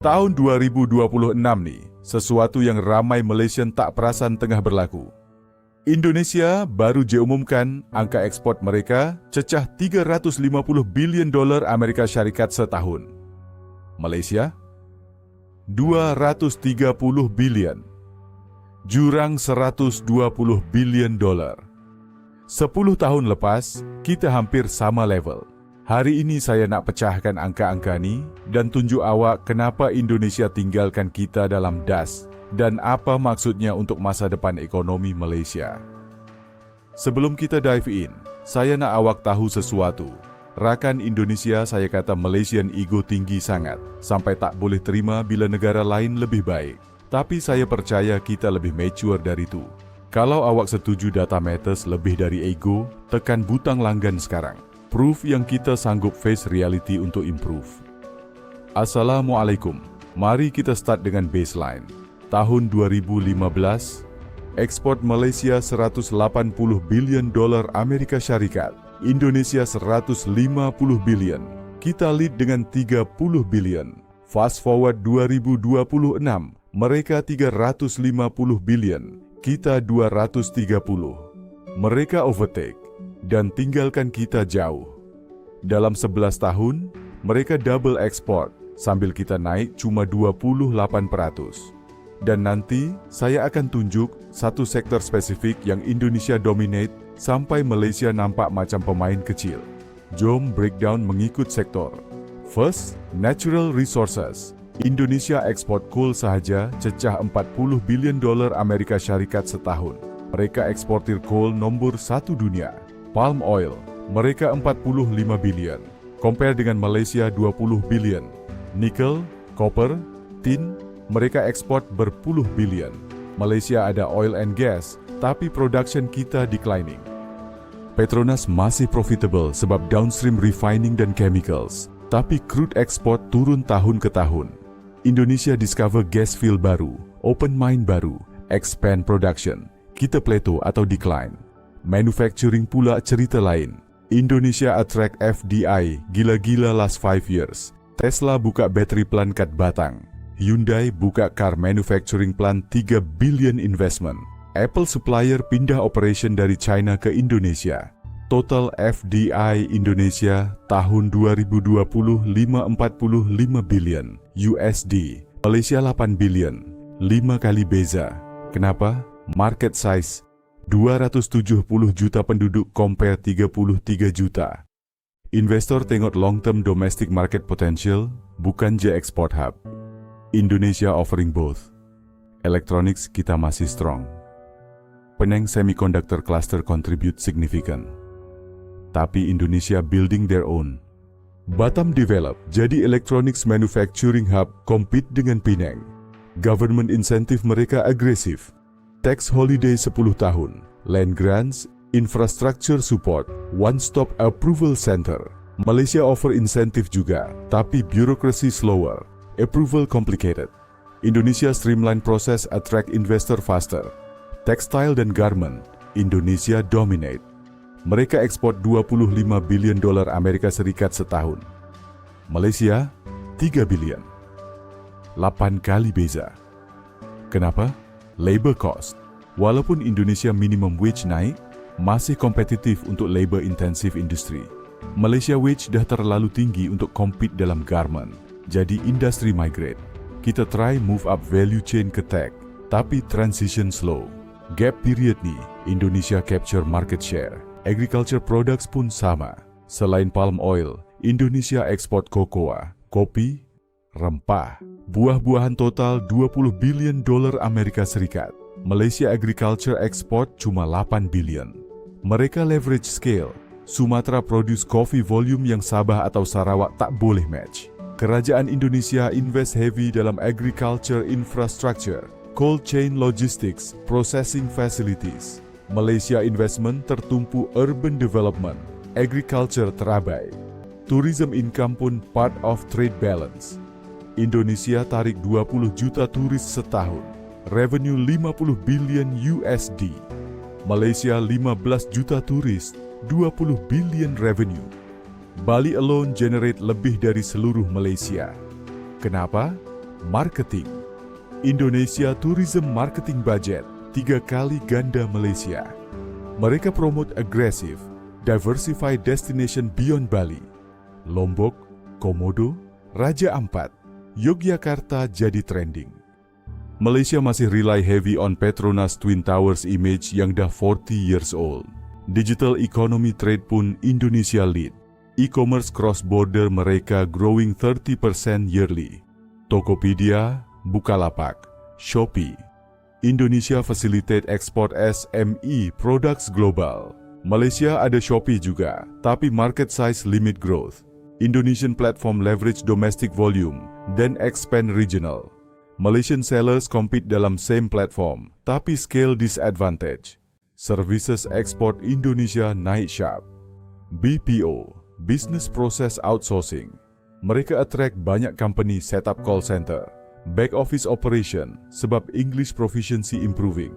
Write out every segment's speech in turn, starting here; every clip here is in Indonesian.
Tahun 2026 nih, sesuatu yang ramai Malaysian tak perasan tengah berlaku. Indonesia baru diumumkan angka ekspor mereka cecah 350 bilion dolar Amerika Syarikat setahun. Malaysia 230 bilion. Jurang 120 bilion dolar. 10 tahun lepas, kita hampir sama level. Hari ini saya nak pecahkan angka-angka ni dan tunjuk awak kenapa Indonesia tinggalkan kita dalam das dan apa maksudnya untuk masa depan ekonomi Malaysia. Sebelum kita dive in, saya nak awak tahu sesuatu. Rakan Indonesia saya kata Malaysian ego tinggi sangat, sampai tak boleh terima bila negara lain lebih baik. Tapi saya percaya kita lebih mature dari itu. Kalau awak setuju data matters lebih dari ego, tekan butang langgan sekarang. Proof yang kita sanggup face reality untuk improve. Assalamualaikum. Mari kita start dengan baseline. Tahun 2015, ekspor Malaysia 180 bilion dolar Amerika Syarikat. Indonesia 150 bilion. Kita lead dengan 30 bilion. Fast forward 2026, mereka 350 bilion. Kita 230. Mereka overtake dan tinggalkan kita jauh. Dalam 11 tahun, mereka double ekspor, sambil kita naik cuma 28%. Dan nanti, saya akan tunjuk satu sektor spesifik yang Indonesia dominate sampai Malaysia nampak macam pemain kecil. Jom breakdown mengikut sektor. First, natural resources. Indonesia ekspor coal sahaja cecah 40 bilion dolar Amerika Syarikat setahun. Mereka eksportir coal nombor 1 dunia. Palm oil, mereka 45 bilion. Compare dengan Malaysia 20 bilion. Nikel, copper, tin, mereka ekspor berpuluh bilion. Malaysia ada oil and gas, tapi production kita declining. Petronas masih profitable sebab downstream refining dan chemicals, tapi crude export turun tahun ke tahun. Indonesia discover gas field baru, open mine baru, expand production. Kita plateau atau decline. Manufacturing pula cerita lain. Indonesia attract FDI gila-gila last 5 years. Tesla buka battery plant kat Batang. Hyundai buka car manufacturing plant 3 billion investment. Apple supplier pindah operation dari China ke Indonesia. Total FDI Indonesia tahun 2020 545 billion USD. Malaysia 8 billion. 5 kali beza. Kenapa? Market size 270 juta penduduk compare 33 juta. Investor tengok long-term domestic market potential, bukan je export hub. Indonesia offering both. Electronics kita masih strong. Penang semiconductor cluster contribute significant. Tapi Indonesia building their own. Batam develop jadi electronics manufacturing hub compete dengan Penang. Government incentive mereka agresif. Tax holiday 10 tahun, land grants, infrastructure support, one-stop approval center. Malaysia offer insentif juga, tapi birokrasi slower, approval complicated. Indonesia streamline proses attract investor faster. Textile dan garment, Indonesia dominate. Mereka ekspor 25 bilion dolar Amerika Serikat setahun. Malaysia, 3 bilion. 8 kali beza. Kenapa? Labor cost. Walaupun Indonesia minimum wage naik, masih kompetitif untuk labor intensive industry. Malaysia wage dah terlalu tinggi untuk compete dalam garment. Jadi industri migrate. Kita try move up value chain ke tech, tapi transition slow. Gap period ni, Indonesia capture market share. Agriculture products pun sama. Selain palm oil, Indonesia ekspor cocoa, kopi, rempah. Buah-buahan total 20 bilion dolar Amerika Serikat. Malaysia agriculture export cuma 8 bilion. Mereka leverage scale. Sumatera produce coffee volume yang Sabah atau Sarawak tak boleh match. Kerajaan Indonesia invest heavy dalam agriculture infrastructure, cold chain logistics, processing facilities. Malaysia investment tertumpu urban development, agriculture terabai. Tourism income pun part of trade balance. Indonesia tarik 20 juta turis setahun. Revenue 50 bilion USD. Malaysia 15 juta turis, 20 bilion revenue. Bali alone generate lebih dari seluruh Malaysia. Kenapa? Marketing. Indonesia Tourism Marketing Budget 3 kali ganda Malaysia. Mereka promote agresif, diversified destination beyond Bali. Lombok, Komodo, Raja Ampat, Yogyakarta jadi trending. Malaysia masih rely heavy on Petronas Twin Towers image yang dah 40 years old. Digital economy trade pun Indonesia lead. E-commerce cross-border mereka growing 30% yearly. Tokopedia, Bukalapak, Shopee. Indonesia facilitate export SME products global. Malaysia ada Shopee juga, tapi market size limit growth. Indonesian platform leverage domestic volume, then expand regional. Malaysian sellers compete dalam same platform, tapi scale disadvantage. Services export Indonesia naik sharp. BPO, Business Process Outsourcing. Mereka attract banyak company set up call center. Back office operation sebab English proficiency improving.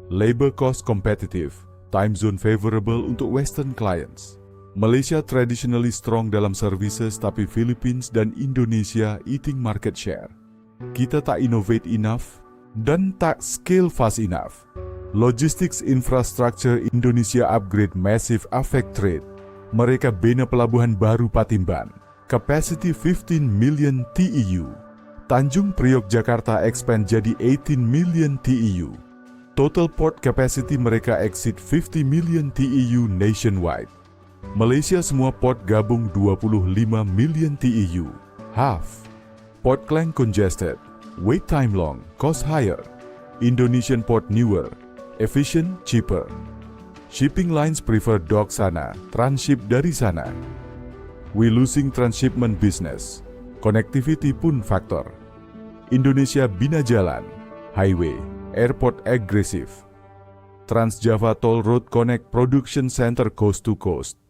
Labor cost competitive, time zone favorable untuk Western clients. Malaysia traditionally strong dalam services tapi Philippines dan Indonesia eating market share. Kita tak innovate enough dan tak scale fast enough. Logistics infrastructure Indonesia upgrade massive affect trade. Mereka bina pelabuhan baru Patimban. Capacity 15 million TEU. Tanjung Priok Jakarta expand jadi 18 million TEU. Total port capacity mereka exceed 50 million TEU nationwide. Malaysia semua port gabung 25 million TEU. Half. Port Klang congested. Wait time long, cost higher. Indonesian port newer, efficient, cheaper. Shipping lines prefer dock sana, transship dari sana. We losing transshipment business. Connectivity pun faktor. Indonesia bina jalan, highway, airport agresif. Trans-Java Toll Road connect production center coast to coast.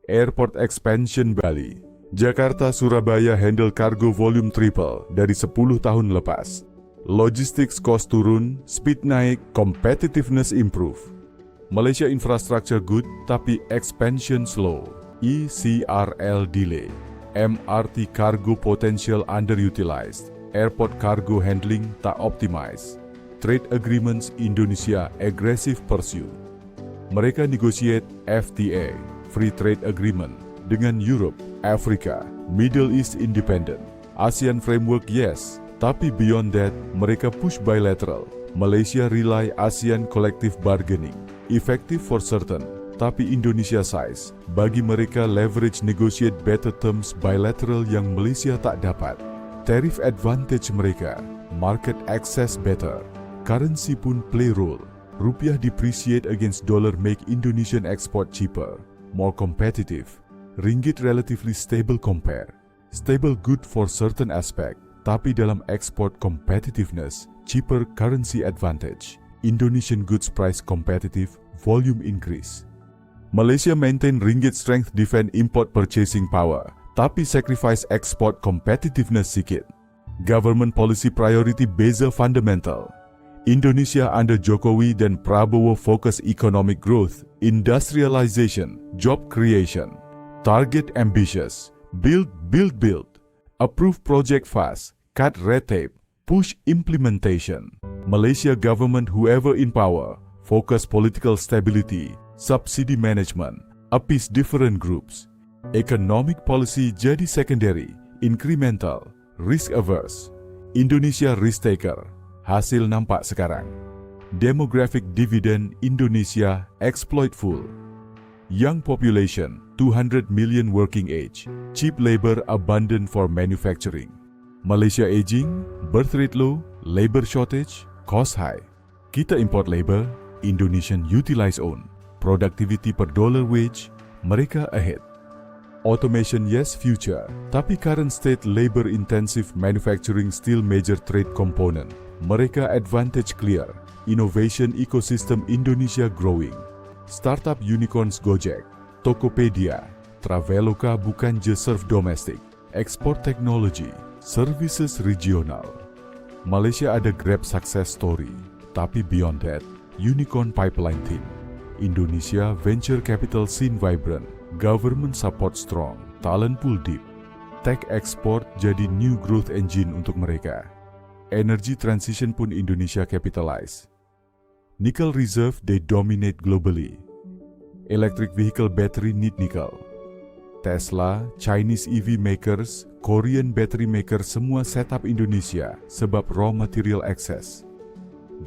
Airport expansion Bali. Jakarta-Surabaya handle cargo volume triple dari 10 tahun lepas. Logistics cost turun, speed naik, competitiveness improve. Malaysia infrastructure good tapi expansion slow. ECRL delay. MRT cargo potential underutilized. Airport cargo handling tak optimize. Trade agreements Indonesia aggressive pursue. Mereka negotiate FTA, Free Trade Agreement, dengan Europe, Africa, Middle East independent. ASEAN framework yes, tapi beyond that, mereka push bilateral. Malaysia rely ASEAN collective bargaining. Effective for certain, tapi Indonesia size. Bagi mereka leverage negotiate better terms bilateral yang Malaysia tak dapat. Tariff advantage mereka, market access better. Currency pun play role. Rupiah depreciate against dollar make Indonesian export cheaper, more competitive. Ringgit relatively stable compare. Stable good for certain aspect, tapi dalam export competitiveness, cheaper currency advantage. Indonesian goods price competitive, volume increase. Malaysia maintain ringgit strength defend import purchasing power, tapi sacrifice export competitiveness sikit. Government policy priority beza fundamental. Indonesia under Jokowi dan Prabowo fokus economic growth, industrialization, job creation. Target ambitious, build. Approve project fast, cut red tape, push implementation. Malaysia government whoever in power, focus political stability, subsidy management, appease different groups. Economic policy jadi secondary, incremental, risk averse. Indonesia risk taker, hasil nampak sekarang. Demographic dividend Indonesia exploit full. Young population, 200 million working age. Cheap labor abundant for manufacturing. Malaysia aging, birth rate low, labor shortage, cost high. Kita import labor, Indonesian utilize own. Productivity per dollar wage, mereka ahead. Automation yes future, tapi current state labor intensive manufacturing still major trade component. Mereka advantage clear. Innovation ecosystem Indonesia growing. Startup unicorns Gojek, Tokopedia, Traveloka bukan je serve domestic. Export technology, services regional. Malaysia ada Grab success story, tapi beyond that, unicorn pipeline thin. Indonesia venture capital scene vibrant. Government support strong, talent pool deep. Tech export jadi new growth engine untuk mereka. Energy transition pun Indonesia capitalize. Nickel reserve they dominate globally. Electric vehicle battery need nickel. Tesla, Chinese EV makers, Korean battery makers semua setup Indonesia sebab raw material access.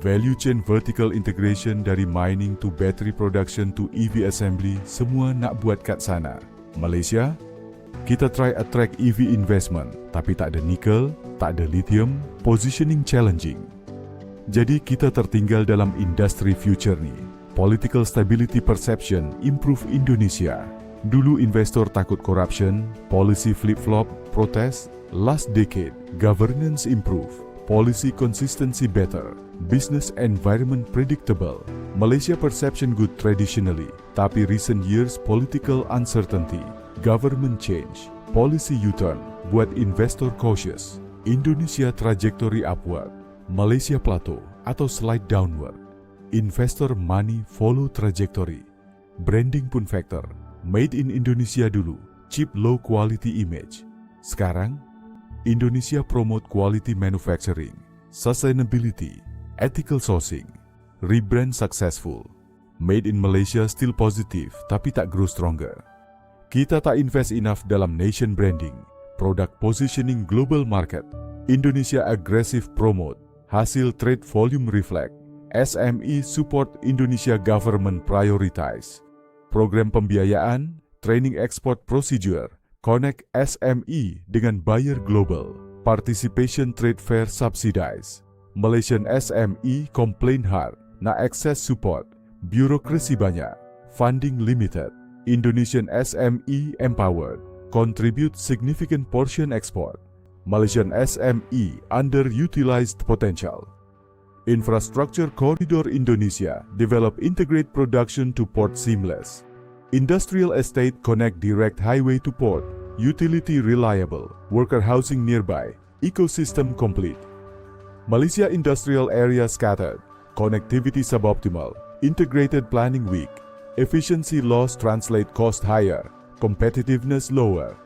Value chain vertical integration dari mining to battery production to EV assembly semua nak buat kat sana. Malaysia, kita try attract EV investment tapi tak ada nickel, tak ada lithium, positioning challenging. Jadi kita tertinggal dalam industri future ni. Political stability perception improve Indonesia. Dulu investor takut corruption, policy flip-flop, protes. Last decade, governance improve, policy consistency better, business environment predictable. Malaysia perception good traditionally, tapi recent years political uncertainty, government change, policy U-turn, buat investor cautious. Indonesia trajectory upward, Malaysia plateau atau slide downward. Investor money follow trajectory. Branding pun factor. Made in Indonesia dulu, cheap low quality image. Sekarang, Indonesia promote quality manufacturing, sustainability, ethical sourcing, rebrand successful. Made in Malaysia still positive tapi tak grow stronger. Kita tak invest enough dalam nation branding, product positioning global market. Indonesia aggressive promote, hasil trade volume reflect. SME support Indonesia government prioritize. Program pembiayaan, training export procedure, connect SME dengan buyer global. Participation trade fair subsidize. Malaysian SME complain hard, nak access support. Birokrasi banyak, funding limited. Indonesian SME empowered, contribute significant portion export. Malaysian SME underutilized potential. Infrastructure Corridor Indonesia develop integrate production to port seamless. Industrial estate connect direct highway to port. Utility reliable. Worker housing nearby. Ecosystem complete. Malaysia industrial area scattered. Connectivity suboptimal. Integrated planning weak. Efficiency loss translate cost higher. Competitiveness lower.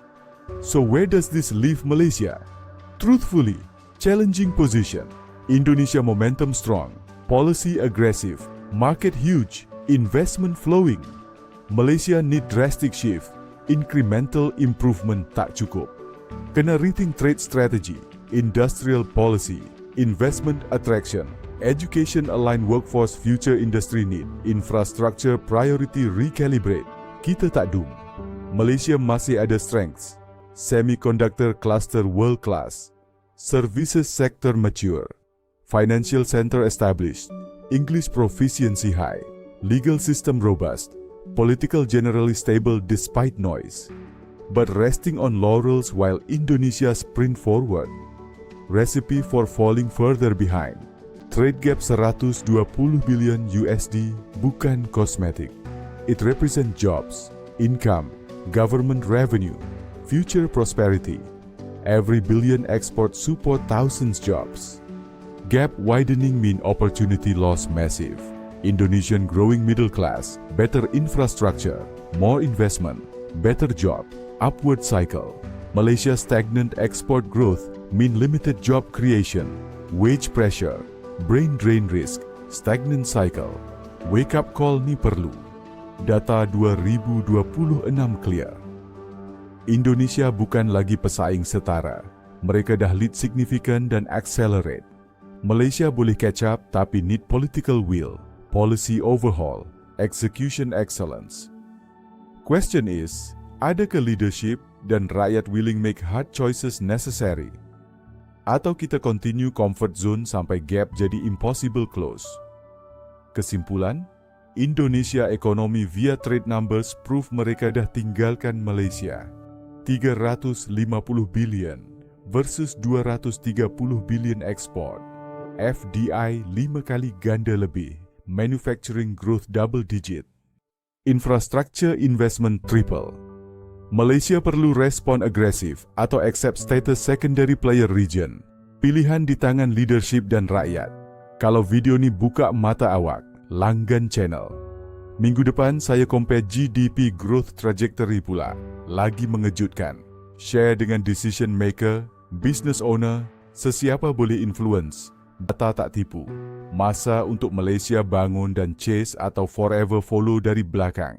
So where does this leave Malaysia? Truthfully, challenging position. Indonesia momentum strong, policy aggressive, market huge, investment flowing. Malaysia need drastic shift, incremental improvement tak cukup. Kena rethink trade strategy, industrial policy, investment attraction, education align workforce future industry need, infrastructure priority recalibrate. Kita tak doom. Malaysia masih ada strengths. Semiconductor cluster world class, services sector mature. Financial center established, English proficiency high, legal system robust, political generally stable despite noise. But resting on laurels while Indonesia sprint forward. Recipe for falling further behind. Trade gap 120 billion USD bukan kosmetik. It represents jobs, income, government revenue, future prosperity. Every billion export support thousands jobs. Gap widening mean opportunity loss massive. Indonesian growing middle class, better infrastructure, more investment, better job, upward cycle. Malaysia stagnant export growth mean limited job creation, wage pressure, brain drain risk, stagnant cycle. Wake up call ni perlu. Data 2026 clear. Indonesia bukan lagi pesaing setara. Mereka dah lead signifikan dan accelerate. Malaysia boleh catch up tapi need political will, policy overhaul, execution excellence. Question is, adakah leadership dan rakyat willing make hard choices necessary? Atau kita continue comfort zone sampai gap jadi impossible close? Kesimpulan, Indonesia ekonomi via trade numbers prove mereka dah tinggalkan Malaysia. 350 billion versus 230 billion ekspor. FDI 5 kali ganda lebih, manufacturing growth double digit. Infrastructure investment triple. Malaysia perlu respon agresif atau accept status secondary player region. Pilihan di tangan leadership dan rakyat. Kalau video ni buka mata awak, langgan channel. Minggu depan saya compare GDP growth trajectory pula. Lagi mengejutkan. Share dengan decision maker, business owner, Sesiapa boleh influence, data tak tipu. Masa untuk Malaysia bangun dan chase atau forever follow dari belakang.